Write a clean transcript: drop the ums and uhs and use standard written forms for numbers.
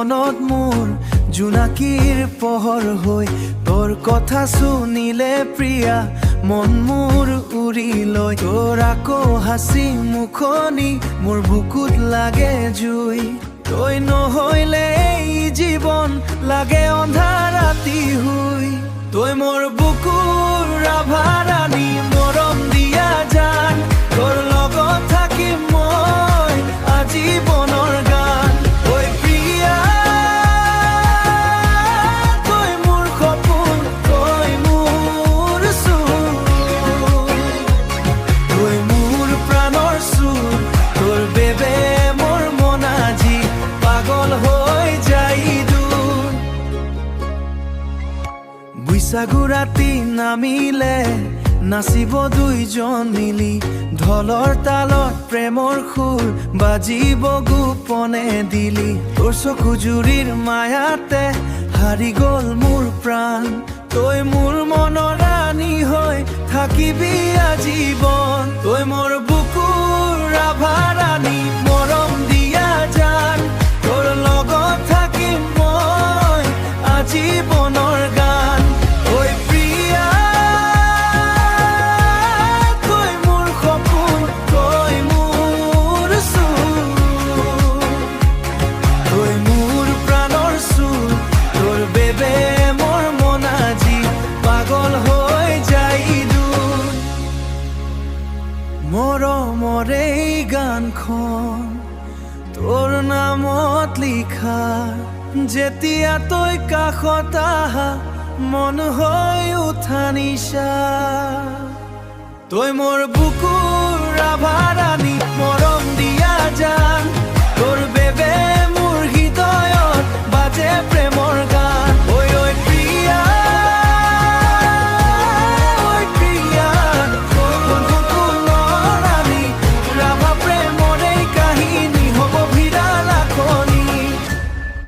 মনত মোৰ জোনাকীৰ পোহৰ হৈ তোৰ কথা শুনিলে প্ৰিয়া মন মোৰ উৰি লৈ তোৰ আকৌ হাসি মুখনি মোৰ বুকুত লাগে জুই তই নহইলে এই জীৱন লাগে অন্ধাৰ ৰাতি হুই তই মোৰ বুকুৰ ৰাভাৰাণী মৰম দিয়া জান তোৰ লগত থাকিম মই আজীৱনৰ গান ঐ প্ৰিয়া তই মোৰ সপোন তই মোৰ সুৰ তই মোৰ প্ৰাণৰ সুৰ তোৰ বেবে মোৰ মন আজি পাগল হৈ যাই দূৰ বৈশাখু ৰাতি নামিলে নাচিব দুইজন মিলি ঢলৰ তালত প্ৰেমৰ সুৰ বাজিব গোপনে দিলি তোৰ চকু জুৰিৰ মায়াতে হাৰি গ'ল মোৰ প্ৰাণ তই মোৰ মনৰ ৰাণী হৈ থাকিবি আজীৱন তই মোৰ বুকুৰ ৰাভাৰাণী মৰম দিয়া জান তোৰ লগত থাকিম মই আজীৱনৰ গান ঐ প্ৰিয়া তই মোৰ সপোন তই মোৰ সুৰ তই মোৰ প্ৰাণৰ সুৰ তোৰ বেবে মোৰ মন আজি পাগল হৈ যাই দূৰ মৰমৰ এই গানখন তোৰ নামত লিখা যেতিয়া তই কাষত আহা মন হৈ উঠা নিশা তই মোৰ বুকুৰ